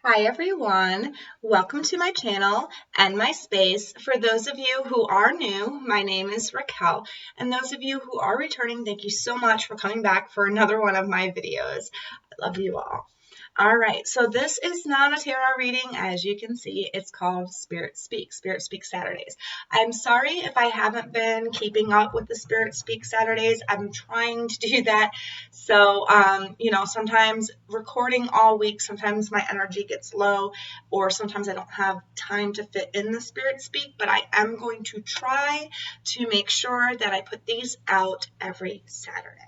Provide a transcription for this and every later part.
Hi everyone, welcome to my channel and my space. For those of you who are new, my name is Racquel, and those of you who are returning, thank you so much for coming back for another one of my videos. I love you all. All right, so this is not a tarot reading. As you can see, it's called Spirit Speak Saturdays. I'm sorry if I haven't been keeping up with the Spirit Speak Saturdays. I'm trying to do that. So, sometimes recording all week, sometimes my energy gets low, or sometimes I don't have time to fit in the Spirit Speak, but I am going to try to make sure that I put these out every Saturday,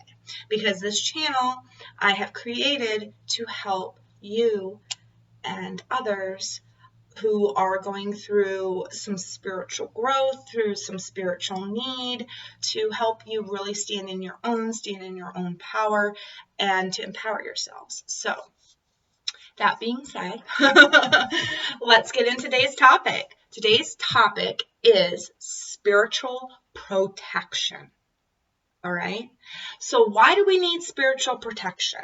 because this channel I have created to help you and others who are going through some spiritual growth, through some spiritual need, to help you really stand in your own power, and to empower yourselves. So that being said, let's get into today's topic. Today's topic is spiritual protection. All right. So why do we need spiritual protection?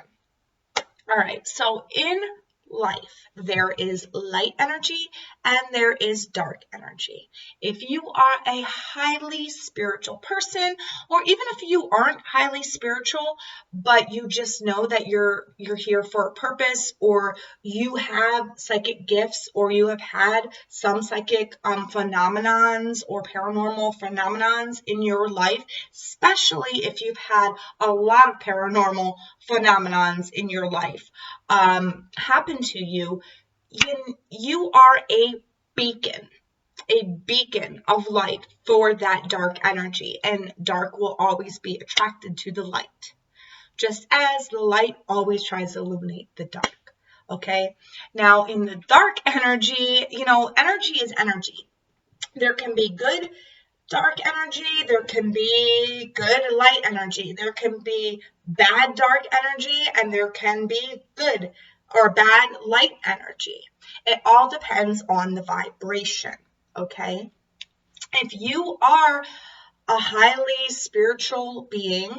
All right. So in life, there is light energy and there is dark energy. If you are a highly spiritual person, or even if you aren't highly spiritual, but you just know that you're here for a purpose, or you have psychic gifts, or you have had some psychic phenomenons or paranormal phenomenons in your life, especially if you've had a lot of paranormal phenomenons in your life happen to you, you are a beacon of light for that dark energy, and dark will always be attracted to the light, just as the light always tries to illuminate the dark. Okay, now in the dark energy, energy is energy. There can be good dark energy, there can be good light energy, there can be bad dark energy, and there can be good or bad light energy. It all depends on the vibration, okay? If you are a highly spiritual being,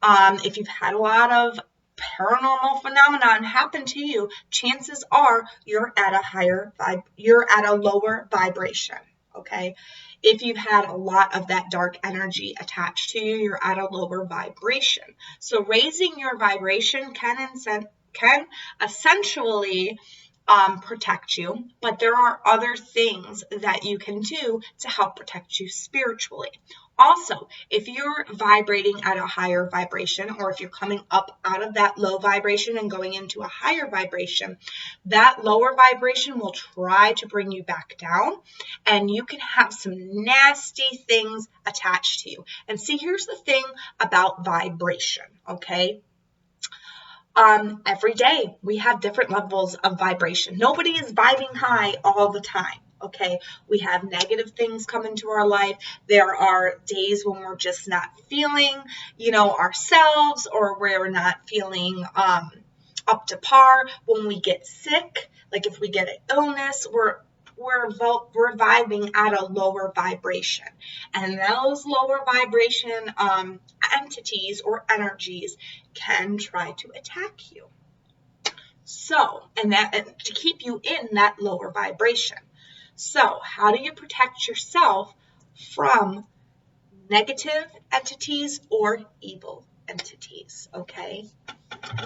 if you've had a lot of paranormal phenomenon happen to you, chances are you're at a lower vibration, okay? If you've had a lot of that dark energy attached to you, you're at a lower vibration. So raising your vibration can essentially protect you, but there are other things that you can do to help protect you spiritually. Also, if you're vibrating at a higher vibration, or if you're coming up out of that low vibration and going into a higher vibration, that lower vibration will try to bring you back down, and you can have some nasty things attached to you. And see, here's the thing about vibration, okay? Every day we have different levels of vibration. Nobody is vibing high all the time. Okay, we have negative things come into our life. There are days when we're just not feeling, ourselves, or we're not feeling up to par. When we get sick, like if we get an illness, we're vibing at a lower vibration, and those lower vibration entities or energies can try to attack you. So, and to keep you in that lower vibration. So, how do you protect yourself from negative entities or evil entities? Okay,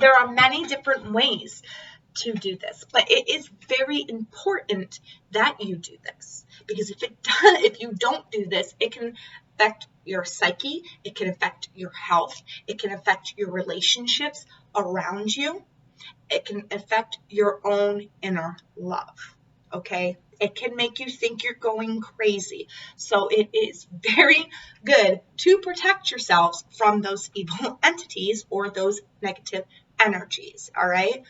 there are many different ways to do this, but it is very important that you do this, because if you don't do this, it can affect your psyche, it can affect your health, it can affect your relationships around you, it can affect your own inner love. Okay, it can make you think you're going crazy. So it is very good to protect yourselves from those evil entities or those negative energies. All right.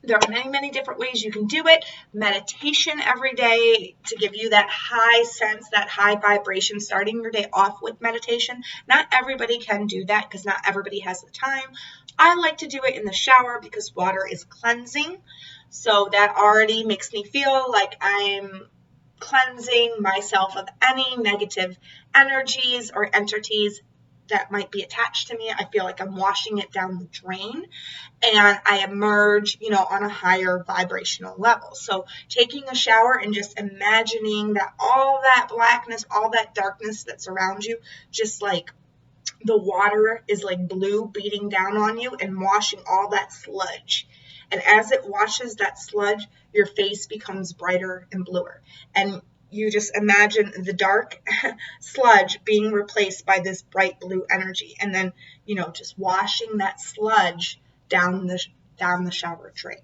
There are many, many different ways you can do it. Meditation every day to give you that high sense, that high vibration, starting your day off with meditation. Not everybody can do that because not everybody has the time. I like to do it in the shower because water is cleansing. So that already makes me feel like I'm cleansing myself of any negative energies or entities that might be attached to me. I feel like I'm washing it down the drain, and I emerge, on a higher vibrational level. So taking a shower and just imagining that all that blackness, all that darkness that's around you, just like the water is like blue beating down on you and washing all that sludge. And as it washes that sludge, your face becomes brighter and bluer. And you just imagine the dark sludge being replaced by this bright blue energy. And then, just washing that sludge down the shower drain.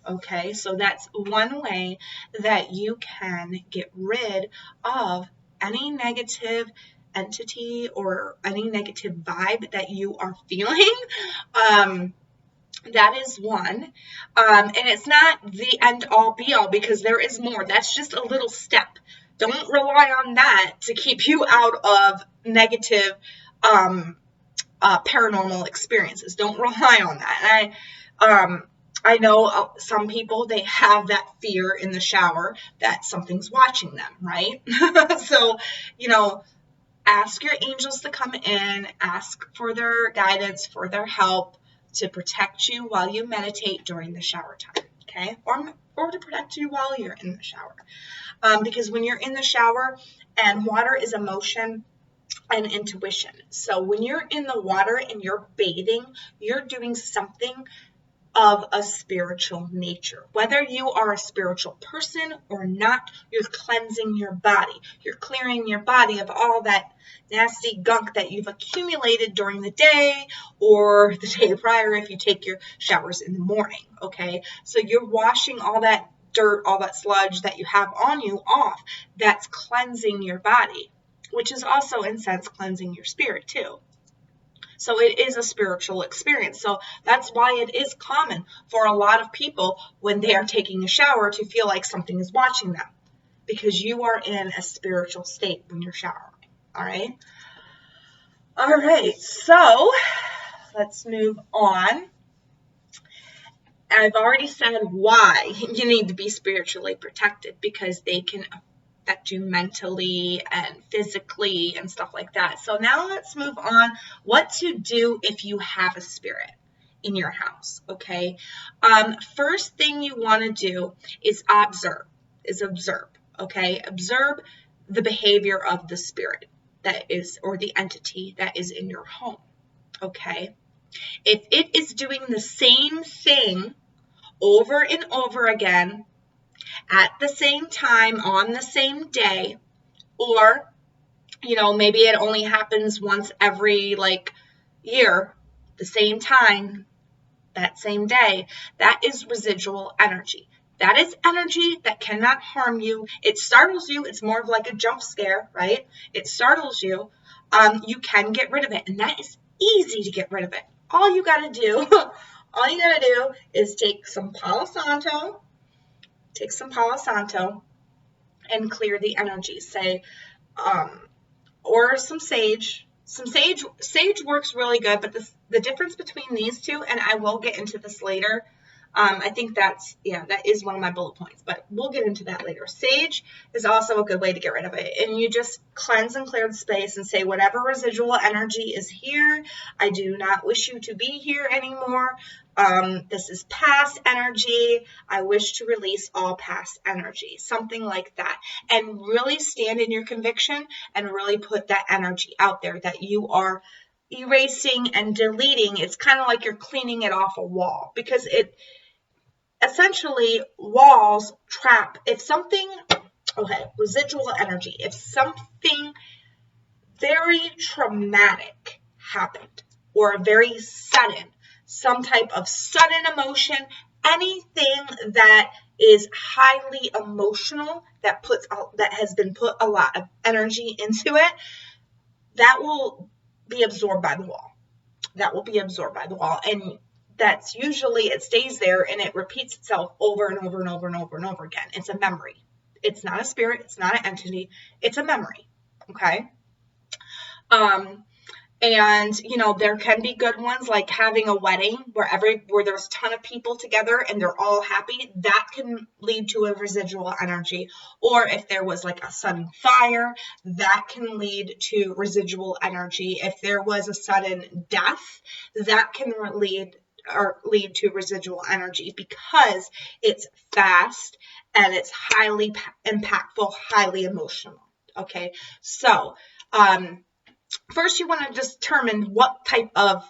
Okay, so that's one way that you can get rid of any negative entity or any negative vibe that you are feeling. That is one. And it's not the end all be all, because there is more. That's just a little step. Don't rely on that to keep you out of negative paranormal experiences. Don't rely on that. And I know some people, they have that fear in the shower that something's watching them, right? So, ask your angels to come in, ask for their guidance, for their help to protect you while you meditate during the shower time, okay? Or to protect you while you're in the shower. Because when you're in the shower, and water is emotion and intuition. So when you're in the water and you're bathing, you're doing something of a spiritual nature. Whether you are a spiritual person or not, you're cleansing your body. You're clearing your body of all that nasty gunk that you've accumulated during the day or the day prior if you take your showers in the morning, okay? So you're washing all that dirt, all that sludge that you have on you off. That's cleansing your body, which is also, in a sense, cleansing your spirit too. So it is a spiritual experience. So that's why it is common for a lot of people when they are taking a shower to feel like something is watching them, because you are in a spiritual state when you're showering. All right. All right. So let's move on. I've already said why you need to be spiritually protected, because they can affect you mentally and physically and stuff like that. So now let's move on. What to do if you have a spirit in your house, okay? First thing you want to do is observe, okay? Observe the behavior of the spirit that is, or the entity that is in your home, okay? If it is doing the same thing over and over again, at the same time, on the same day, or, maybe it only happens once every year, the same time, that same day, that is residual energy. That is energy that cannot harm you. It startles you. It's more of like a jump scare, right? It startles you. You can get rid of it, and that is easy to get rid of it. All you got to do is take some Palo Santo, and clear the energy. Say, or some sage. Sage works really good, but the difference between these two, and I will get into this later. I think that is one of my bullet points, but we'll get into that later. Sage is also a good way to get rid of it. And you just cleanse and clear the space and say, whatever residual energy is here, I do not wish you to be here anymore. This is past energy. I wish to release all past energy, something like that. And really stand in your conviction and really put that energy out there that you are erasing and deleting. It's kind of like you're cleaning it off a wall, because essentially walls trap, residual energy, if something very traumatic happened, or very sudden, some type of sudden emotion, anything that is highly emotional, that has been put a lot of energy into it, that will be absorbed by the wall. And that's usually, it stays there and it repeats itself over and over and over and over and over again. It's a memory. It's not a spirit. It's not an entity. It's a memory. Okay. And, there can be good ones, like having a wedding where there's a ton of people together and they're all happy. That can lead to a residual energy. Or if there was like a sudden fire, that can lead to residual energy. If there was a sudden death, that can lead to residual energy, because it's fast and it's highly impactful, highly emotional. Okay, so first you want to determine what type of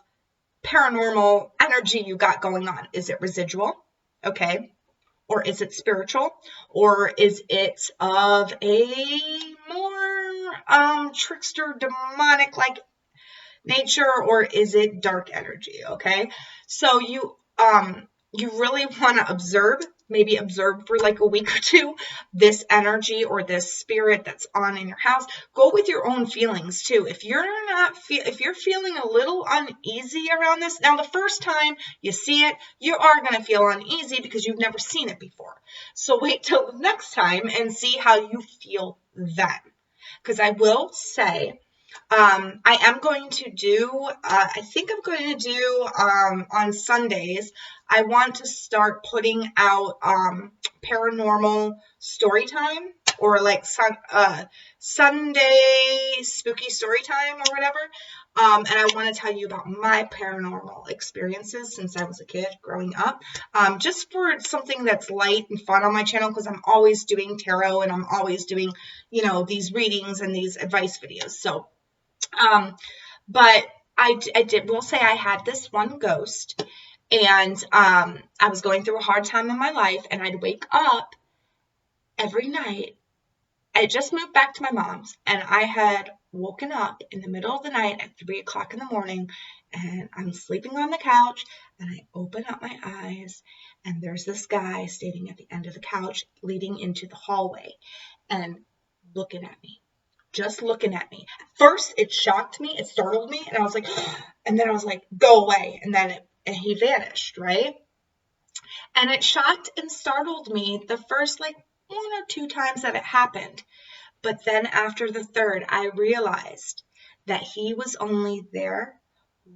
paranormal energy you got going on. Is it residual? Okay. Or is it spiritual? Or is it of a more trickster, demonic like nature? Or is it dark energy? Okay. So you really want to maybe observe for like a week or two, this energy or this spirit that's on in your house. Go with your own feelings too. If you're feeling a little uneasy around this, now the first time you see it, you are going to feel uneasy because you've never seen it before. So wait till the next time and see how you feel then. Because I will say, I am going to do, I think I'm going to do on Sundays, I want to start putting out paranormal story time, or like Sunday spooky story time or whatever. And I want to tell you about my paranormal experiences since I was a kid growing up, just for something that's light and fun on my channel, because I'm always doing tarot and I'm always doing, these readings and these advice videos. So, but will say I had this one ghost, and I was going through a hard time in my life, and I'd wake up every night. I just moved back to my mom's, and I had woken up in the middle of the night at 3:00 in the morning, and I'm sleeping on the couch, and I open up my eyes, and there's this guy standing at the end of the couch leading into the hallway and looking at me. Just looking at me. First, it shocked me, it startled me, and I was like, and then I was like, go away, and then he vanished, right? And it shocked and startled me the first like 1 or 2 times that it happened. But then after the third, I realized that he was only there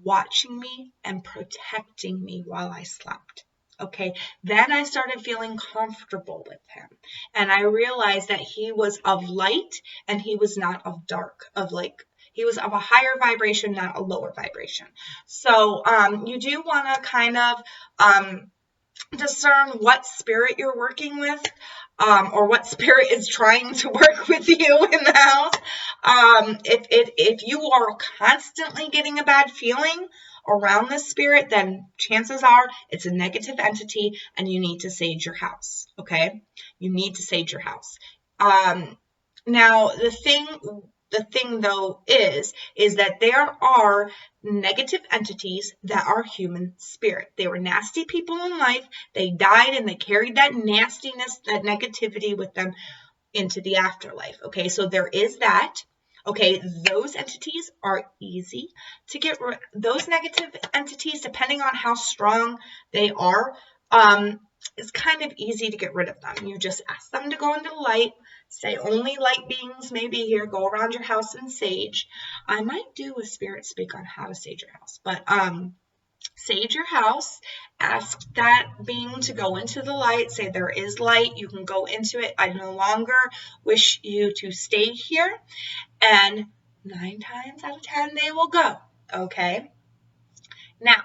watching me and protecting me while I slept. Okay, then I started feeling comfortable with him, and I realized that he was of light and he was not of dark, he was of a higher vibration, not a lower vibration. So you do want to kind of discern what spirit you're working with, or what spirit is trying to work with you in the house. If you are constantly getting a bad feeling around this spirit, then chances are it's a negative entity and you need to sage your house. Okay, you need to sage your house. Now the thing though is that there are negative entities that are human spirit. They were nasty people in life. They died and they carried that nastiness, that negativity with them into the afterlife. Okay, so there is that. Okay, those entities are easy to get rid of. Those negative entities, depending on how strong they are, it's kind of easy to get rid of them. You just ask them to go into the light, say only light beings may be here, go around your house and sage. I might do a spirit speak on how to sage your house, but sage your house, ask that being to go into the light, say there is light, you can go into it, I no longer wish you to stay here, and 9 times out of 10 they will go. Okay, now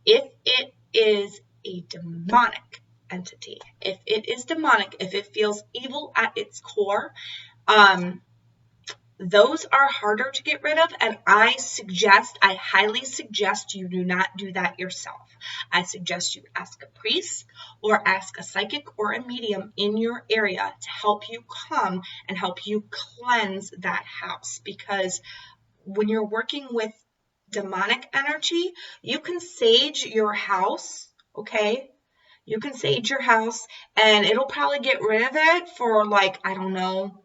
if it is a demonic entity, if it is demonic, if it feels evil at its core, those are harder to get rid of, and I highly suggest you do not do that yourself. I suggest you ask a priest or ask a psychic or a medium in your area to help you come and help you cleanse that house, because when you're working with demonic energy, you can sage your house, okay? You can sage your house and it'll probably get rid of it for like, I don't know,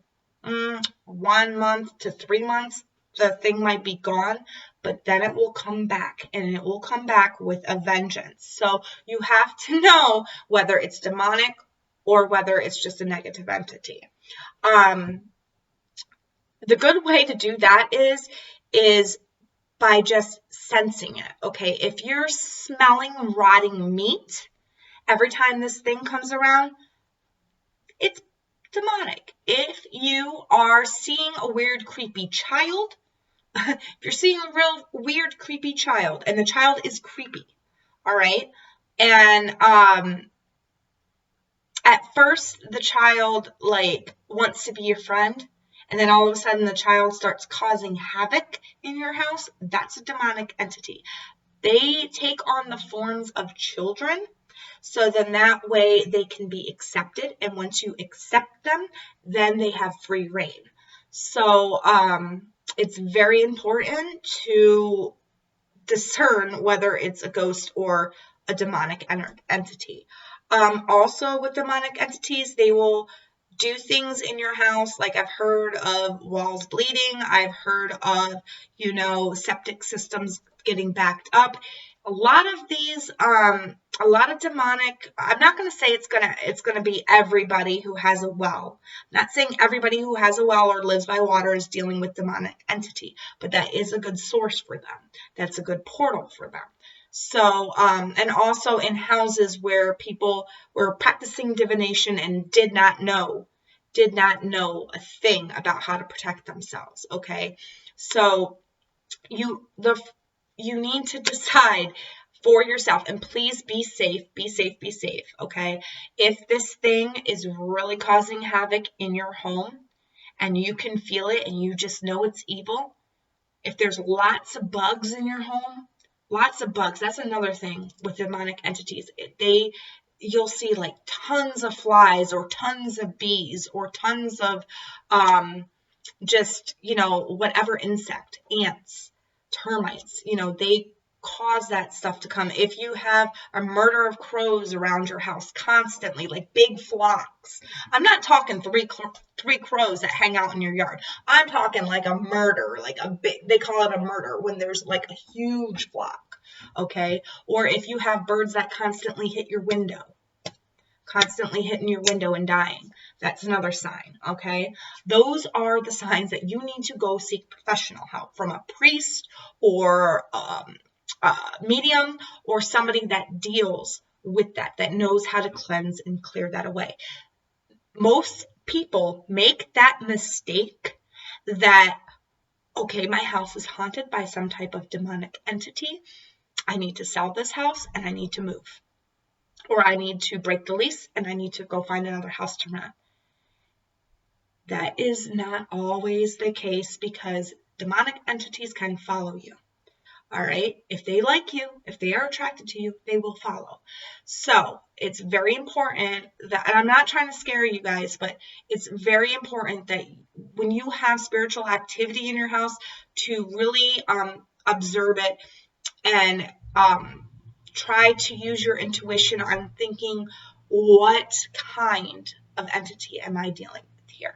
1 month to 3 months. The thing might be gone, but then it will come back, and it will come back with a vengeance. So you have to know whether it's demonic or whether it's just a negative entity. The good way to do that is by just sensing it, okay? If you're smelling rotting meat every time this thing comes around, it's demonic. If you are seeing a weird, creepy child, if you're seeing a real weird, creepy child, and the child is creepy, all right? And at first, the child, like, wants to be your friend, and then all of a sudden the child starts causing havoc in your house, that's a demonic entity. They take on the forms of children, so then that way they can be accepted, and once you accept them, then they have free reign. So it's very important to discern whether it's a ghost or a demonic entity. Also with demonic entities, they will do things in your house. Like I've heard of walls bleeding. I've heard of, septic systems getting backed up. A lot of these, a lot of demonic, I'm not going to say it's going to be everybody who has a well. I'm not saying everybody who has a well or lives by water is dealing with demonic entity, but that is a good source for them. That's a good portal for them. So, and also in houses where people were practicing divination and did not know a thing about how to protect themselves. Okay. So you need to decide for yourself, and please be safe, okay? If this thing is really causing havoc in your home and you can feel it and you just know it's evil, if there's lots of bugs in your home, lots of bugs, that's another thing with demonic entities. You'll see like tons of flies or tons of bees or tons of just, whatever insect, ants, termites, they cause that stuff to come. If you have a murder of crows around your house constantly, like big flocks, I'm not talking three crows that hang out in your yard. I'm talking like a murder, like they call it a murder when there's like a huge flock, okay? Or if you have birds that constantly hit your window, constantly hitting your window and dying, that's another sign, okay? Those are the signs that you need to go seek professional help from a priest or a medium or somebody that deals with that knows how to cleanse and clear that away. Most people make that mistake that, okay, my house is haunted by some type of demonic entity. I need to sell this house and I need to move. Or I need to break the lease and I need to go find another house to rent. That is not always the case because demonic entities can follow you. All right? If they like you, if they are attracted to you, they will follow. So it's very important that, and I'm not trying to scare you guys, but it's very important that when you have spiritual activity in your house to really observe it and try to use your intuition on thinking, what kind of entity am I dealing with here?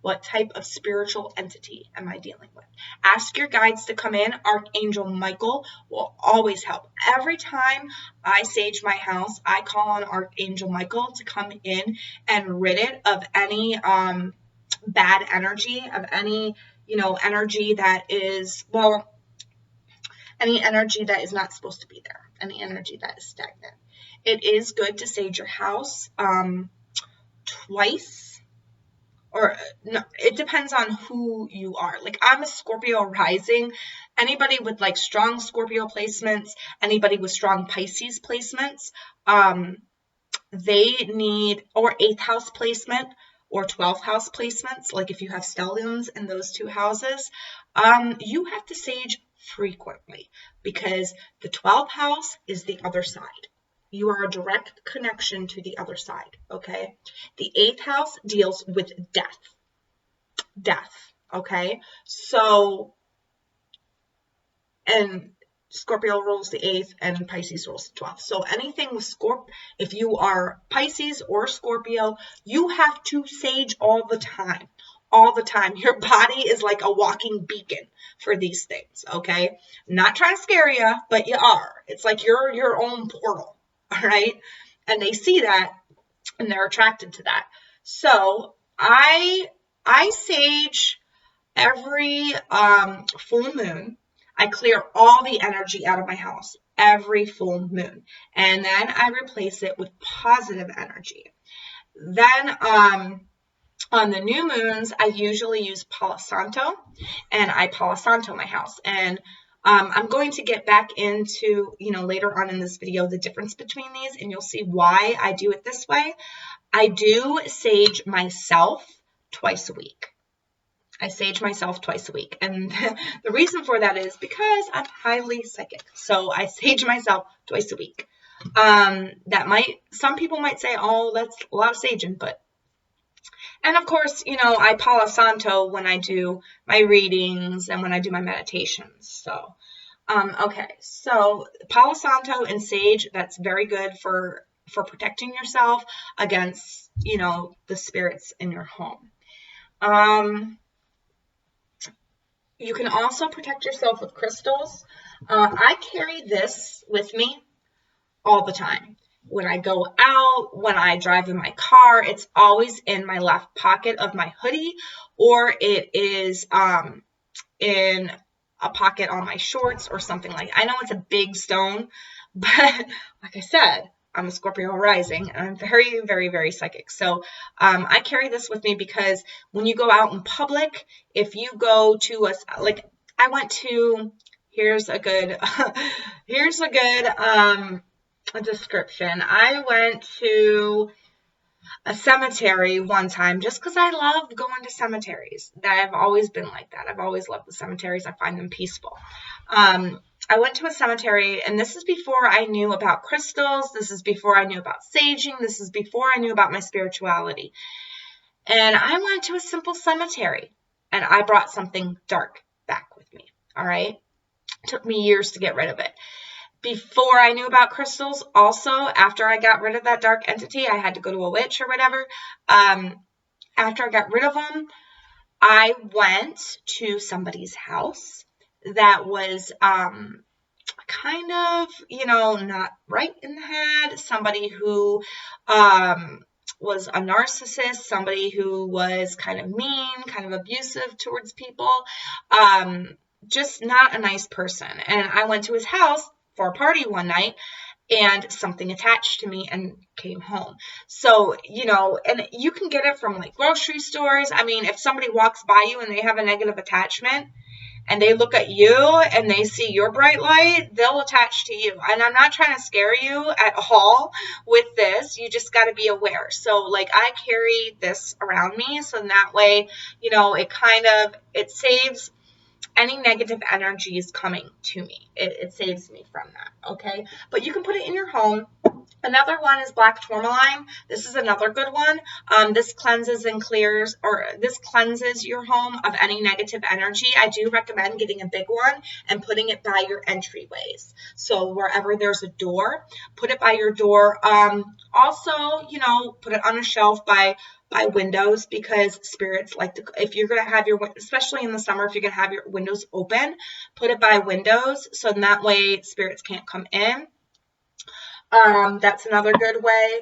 What type of spiritual entity am I dealing with? Ask your guides to come in. Archangel Michael will always help. Every time I sage my house, I call on Archangel Michael to come in and rid it of any bad energy, of any, energy that is, any energy that is not supposed to be there, any energy that is stagnant. It is good to sage your house twice. Or no, it depends on who you are. Like I'm a Scorpio rising. Anybody with like strong Scorpio placements, anybody with strong Pisces placements, they need, or 8th house placement or 12th house placements. Like if you have stelliums in those two houses, you have to sage frequently because the 12th house is the other side. You are a direct connection to the other side, okay? The 8th house deals with death, okay? So, and Scorpio rules the 8th and Pisces rules the 12th. So anything with if you are Pisces or Scorpio, you have to sage all the time. All the time. Your body is like a walking beacon for these things, okay? I'm not trying to scare you, but you are. It's like you're your own portal. All right. And they see that and they're attracted to that. So I sage every full moon. I clear all the energy out of my house every full moon. And then I replace it with positive energy. Then on the new moons, I usually use Palo Santo, and I Palo Santo my house. And I'm going to get back into, later on in this video, the difference between these, and you'll see why I do it this way. I do sage myself twice a week. I sage myself twice a week. And the reason for that is because I'm highly psychic. So I sage myself twice a week. Some people might say, oh, that's a lot of saging, and of course, I Palo Santo when I do my readings and when I do my meditations. So, okay. So Palo Santo and sage, that's very good for protecting yourself against, the spirits in your home. You can also protect yourself with crystals. I carry this with me all the time. When I go out, when I drive in my car, it's always in my left pocket of my hoodie, or it is in a pocket on my shorts or something like that. I know it's a big stone, but like I said, I'm a Scorpio rising, and I'm very, very, very psychic. So I carry this with me because when you go out in public, if you go to I went to, here's a good a description. I went to a cemetery one time just because I love going to cemeteries. I've always been like that. I've always loved the cemeteries. I find them peaceful. I went to a cemetery, and this is before I knew about crystals. This is before I knew about saging. This is before I knew about my spirituality. And I went to a simple cemetery, and I brought something dark back with me. All right? It took me years to get rid of it. Before I knew about crystals, also, after I got rid of that dark entity, I had to go to a witch or whatever. After I got rid of them, I went to somebody's house that was kind of, not right in the head. Somebody who was a narcissist, somebody who was kind of mean, kind of abusive towards people, just not a nice person. And I went to his house for a party one night, and something attached to me and came home. So, and you can get it from like grocery stores. I mean, if somebody walks by you and they have a negative attachment and they look at you and they see your bright light, they'll attach to you. And I'm not trying to scare you at all with this. You just got to be aware. So I carry this around me. So that way, it saves any negative energies coming to me. It saves me from that, okay? But you can put it in your home. Another one is black tourmaline. This is another good one. This cleanses and clears, or this cleanses your home of any negative energy. I do recommend getting a big one and putting it by your entryways. So wherever there's a door, put it by your door. Also, put it on a shelf by windows, because spirits like to, if you're going to have especially in the summer, if you're going to have your windows open, put it by windows, so in that way spirits can't come in. That's another good way.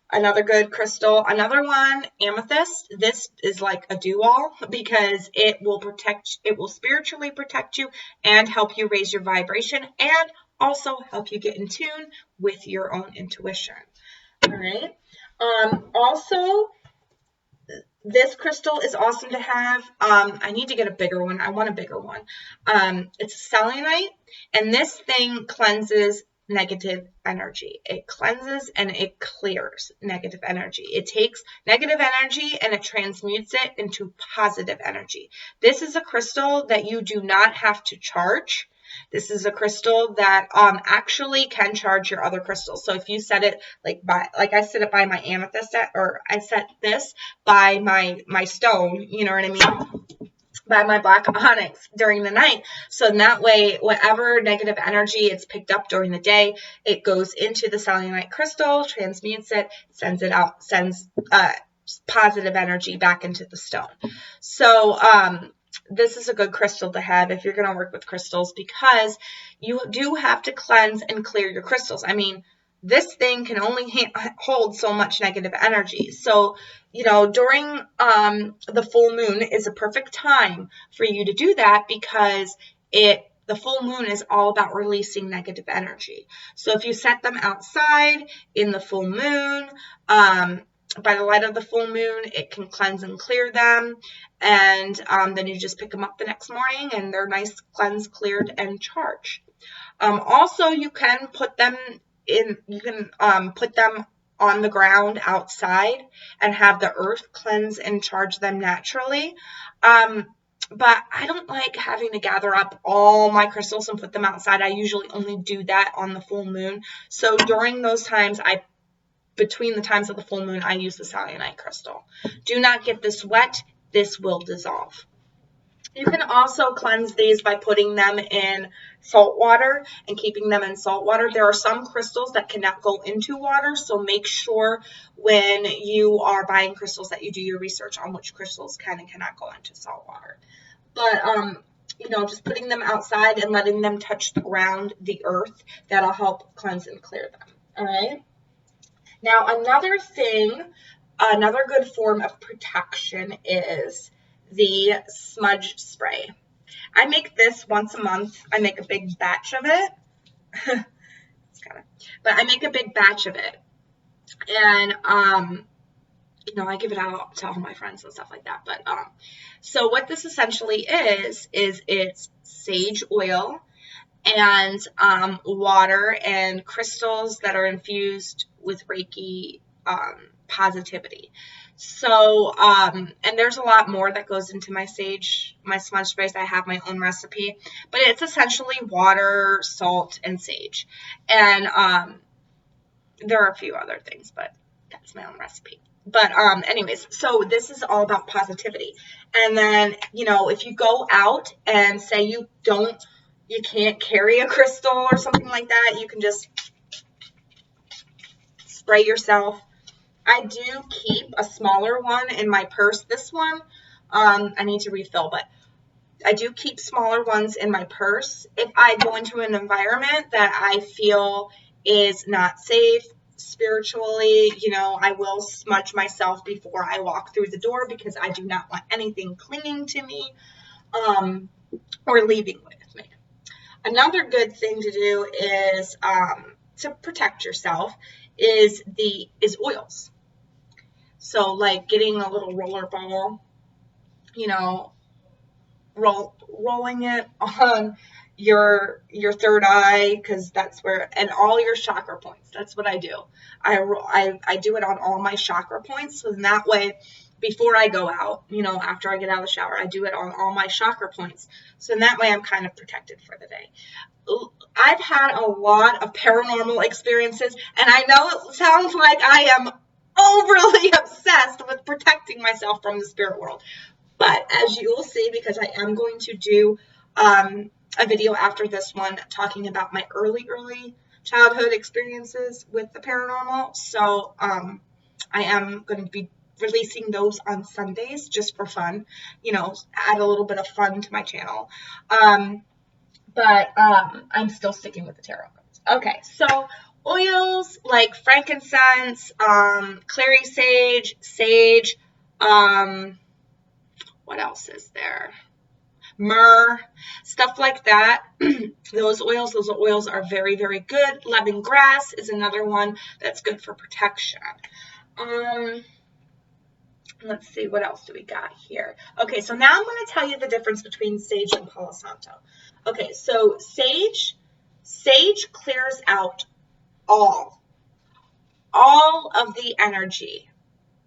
Another good crystal. Another one, amethyst. This is like a do-all because it will spiritually protect you and help you raise your vibration, and also help you get in tune with your own intuition. All right. Also, this crystal is awesome to have. I need to get a bigger one. I want a bigger one. It's selenite, and this thing cleanses negative energy. It cleanses and it clears negative energy. It takes negative energy and it transmutes it into positive energy. This is a crystal that you do not have to charge. This is a crystal that actually can charge your other crystals. So if you set it I set it by my amethyst, or I set this by my stone, you know what I mean, by my black onyx during the night. So in that way, whatever negative energy it's picked up during the day, it goes into the selenite crystal, transmutes it, sends it out, sends positive energy back into the stone. So this is a good crystal to have if you're going to work with crystals, because you do have to cleanse and clear your crystals. I mean, this thing can only hold so much negative energy. So, during the full moon is a perfect time for you to do that, because it the full moon is all about releasing negative energy. So if you set them outside in the full moon, by the light of the full moon, it can cleanse and clear them. And then you just pick them up the next morning and they're nice, cleansed, cleared, and charged. Also, you can put them put them on the ground outside and have the earth cleanse and charge them naturally. But I don't like having to gather up all my crystals and put them outside. I usually only do that on the full moon. So during those times, between the times of the full moon, I use the selenite crystal. Do not get this wet. This will dissolve. You can also cleanse these by putting them in salt water and keeping them in salt water. There are some crystals that cannot go into water, so make sure when you are buying crystals that you do your research on which crystals can and cannot go into salt water. But, just putting them outside and letting them touch the ground, the earth, that'll help cleanse and clear them. All right. Now, another good form of protection is the smudge spray. I make this once a month. I make a big batch of it. But I make a big batch of it. And, I give it out to all my friends and stuff like that. But, so what this essentially is it's sage oil and water and crystals that are infused with Reiki positivity. So, and there's a lot more that goes into my smudge sprays. I have my own recipe, but it's essentially water, salt, and sage. And there are a few other things, but that's my own recipe. But anyways, so this is all about positivity. And then, if you go out and say you can't carry a crystal or something like that, you can just spray yourself. I do keep a smaller one in my purse. This one, I need to refill, but I do keep smaller ones in my purse. If I go into an environment that I feel is not safe spiritually, I will smudge myself before I walk through the door because I do not want anything clinging to me or leaving with me. Another good thing to do is to protect yourself is oils. So like getting a little roller ball, rolling it on your third eye, because that's where, and all your chakra points. That's what I do. I do it on all my chakra points. So in that way, before I go out, after I get out of the shower, I do it on all my chakra points. So in that way, I'm kind of protected for the day. I've had a lot of paranormal experiences, and I know it sounds like I am overly obsessed with protecting myself from the spirit world. But as you will see, because I am going to do a video after this one talking about my early childhood experiences with the paranormal. So I am going to be releasing those on Sundays just for fun, add a little bit of fun to my channel. But I'm still sticking with the tarot cards. Okay, so oils like frankincense, clary sage, what else is there? Myrrh, stuff like that. Those oils are very, very good. Lemongrass is another one that's good for protection. Let's see, what else do we got here? Okay, so now I'm going to tell you the difference between sage and Palo Santo. Okay, so sage clears out all of the energy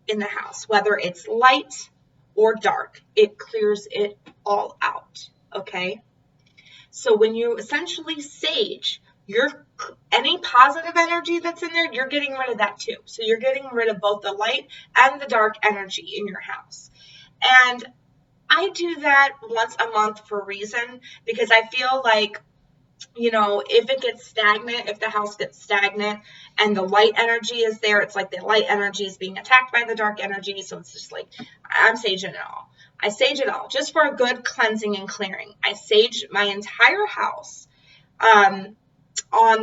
in the house, whether it's light or dark. It clears it all out, okay? So when you essentially sage, any positive energy that's in there, you're getting rid of that too. So you're getting rid of both the light and the dark energy in your house. And I do that once a month for a reason, because I feel like, if it gets stagnant, if the house gets stagnant and the light energy is there, it's like the light energy is being attacked by the dark energy. So it's just like, I'm saging it all. I sage it all just for a good cleansing and clearing. I sage my entire house on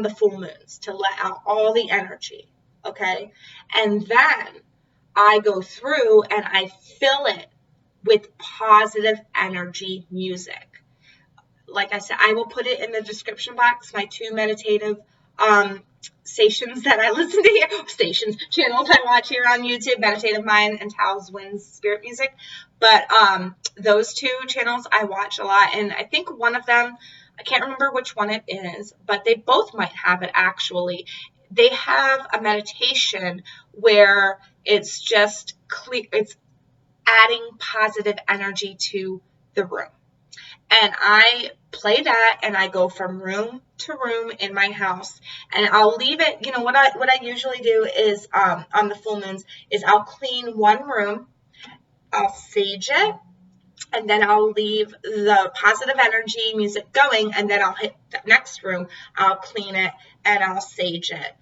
the full moons to let out all the energy, okay? And then I go through and I fill it with positive energy music. like I said, I will put it in the description box, my 2 meditative stations that I listen to here, channels I watch here on YouTube, Meditative Mind and Taos Wins Spirit Music. But those 2 channels I watch a lot, and I think one of them, I can't remember which one it is, but they both might have it actually. They have a meditation where it's just clear, it's adding positive energy to the room. And I play that, and I go from room to room in my house, and I'll leave it, you know, what I usually do is, on the full moons, is I'll clean one room, I'll sage it, and then I'll leave the positive energy music going, and then I'll hit the next room, I'll clean it, and I'll sage it,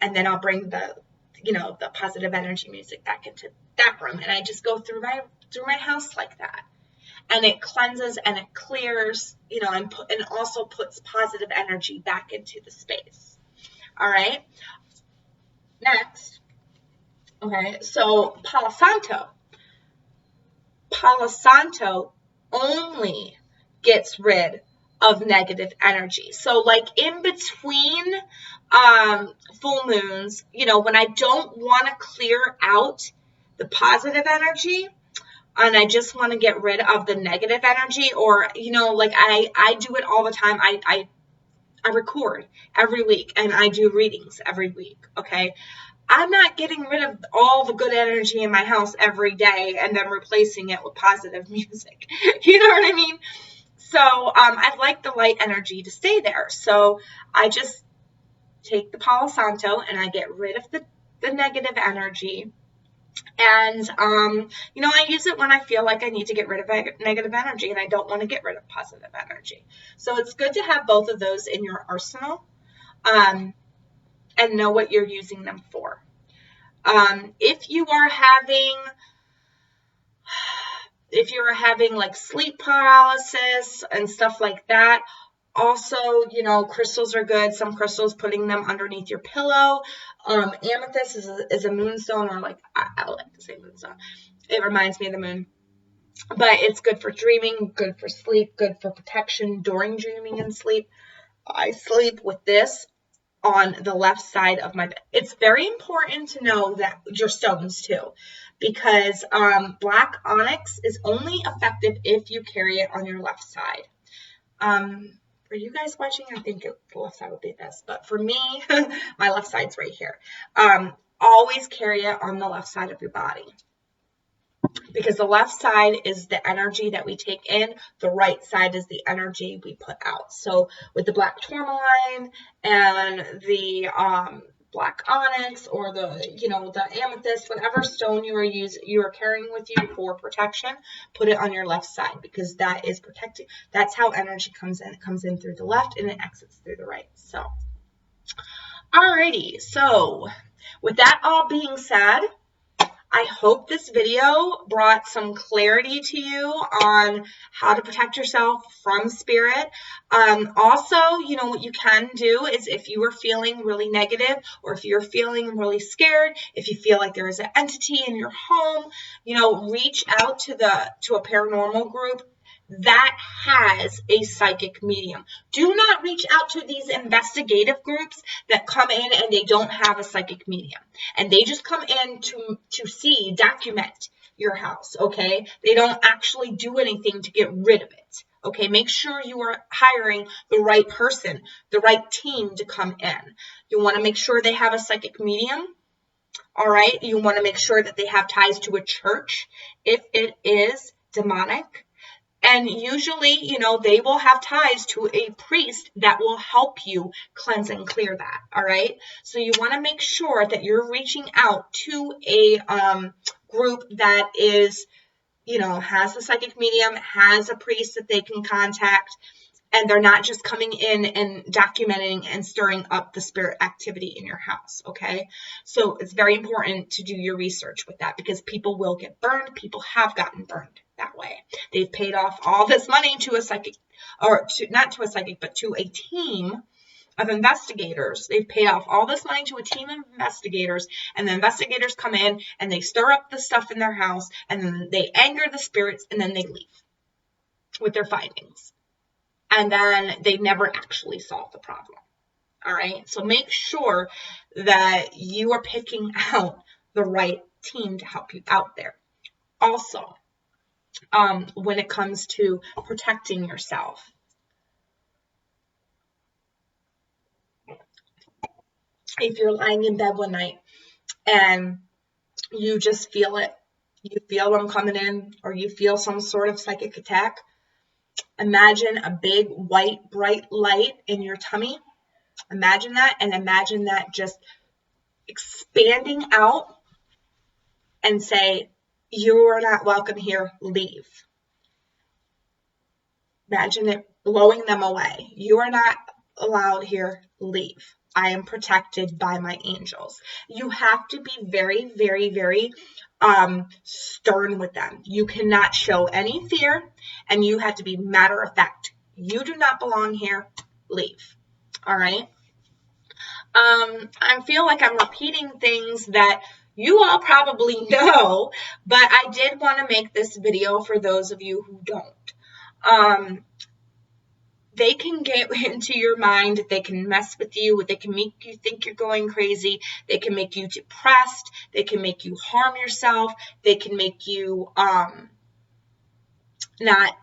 and then I'll bring the, you know, the positive energy music back into that room, and I just go through my house like that. And it cleanses and it clears, you know, and also puts positive energy back into the space. All right. Next. Okay. So Palo Santo only gets rid of negative energy. So like in between full moons, you know, when I don't want to clear out the positive energy, and I just want to get rid of the negative energy, or, you know, like I do it all the time. I record every week, and I do readings every week. Okay. I'm not getting rid of all the good energy in my house every day and then replacing it with positive music. You know what I mean? So, I'd like the light energy to stay there. So I just take the Palo Santo and I get rid of the negative energy. And, you know, I use it when I feel like I need to get rid of negative energy and I don't want to get rid of positive energy. So it's good to have both of those in your arsenal, and know what you're using them for. If you are having like sleep paralysis and stuff like that, also, you know, crystals are good. Some crystals, putting them underneath your pillow. Amethyst is a moonstone, or like, I like to say moonstone. It reminds me of the moon. But it's good for dreaming, good for sleep, good for protection during dreaming and sleep. I sleep with this on the left side of my bed. It's very important to know that your stones too, because black onyx is only effective if you carry it on your left side. For you guys watching, I think the left side would be best, but for me, my left side's right here. Always carry it on the left side of your body, because the left side is the energy that we take in, the right side is the energy we put out. So with the black tourmaline and the black onyx, or the, you know, the amethyst, whatever stone you are carrying with you for protection, put it on your left side, because that is protecting. That's how energy comes in. It comes in through the left and it exits through the right. So, alrighty. So with that all being said, I hope this video brought some clarity to you on how to protect yourself from spirit. Also, you know, what you can do is, if you are feeling really negative, or if you're feeling really scared, if you feel like there is an entity in your home, you know, reach out to a paranormal group that has a psychic medium. Do not reach out to these investigative groups that come in and they don't have a psychic medium, and they just come in to document your house. Okay, they don't actually do anything to get rid of it. Okay, make sure you are hiring the right person, the right team to come in. You want to make sure they have a psychic medium. All right, you want to make sure that they have ties to a church if it is demonic. And usually, you know, they will have ties to a priest that will help you cleanse and clear that. All right. So you want to make sure that you're reaching out to a group that is, you know, has a psychic medium, has a priest that they can contact, and they're not just coming in and documenting and stirring up the spirit activity in your house. Okay. So it's very important to do your research with that, because people will get burned. People have gotten burned that way. They've paid off all this money to a psychic, or not to a psychic, but to a team of investigators. They've paid off all this money to a team of investigators, and the investigators come in and they stir up the stuff in their house, and then they anger the spirits, and then they leave with their findings. and then they never actually solve the problem. All right, so make sure that you are picking out the right team to help you out there. Also, when it comes to protecting yourself, if you're lying in bed one night and you just feel it, you feel them coming in, or you feel some sort of psychic attack, imagine a big white bright light in your tummy. Imagine that, and imagine that just expanding out, and say, you are not welcome here, leave. Imagine it blowing them away. You are not allowed here, leave. I am protected by my angels. You have to be very, very, very stern with them. You cannot show any fear, and you have to be matter of fact. You do not belong here, leave. All right? I feel like I'm repeating things that you all probably know, but I did want to make this video for those of you who don't. They can get into your mind, they can mess with you, they can make you think you're going crazy, they can make you depressed, they can make you harm yourself, they can make you not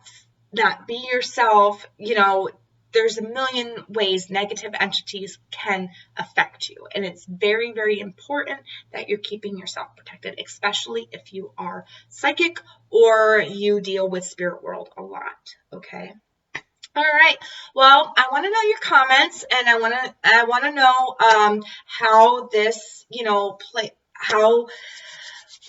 be yourself. You know, there's a million ways negative entities can affect you, and it's very, very important that you're keeping yourself protected, especially if you are psychic or you deal with spirit world a lot. Okay. All right. Well, I want to know your comments, and I want to know how this, how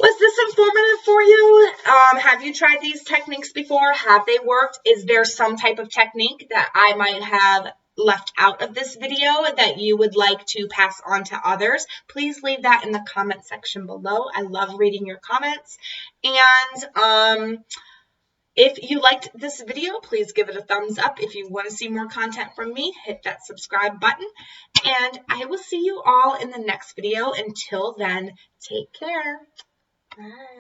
was this informative for you? Have you tried these techniques before? Have they worked? Is there some type of technique that I might have left out of this video that you would like to pass on to others? Please leave that in the comment section below. I love reading your comments. And if you liked this video, please give it a thumbs up. If you want to see more content from me, hit that subscribe button. And I will see you all in the next video. Until then, take care. Bye.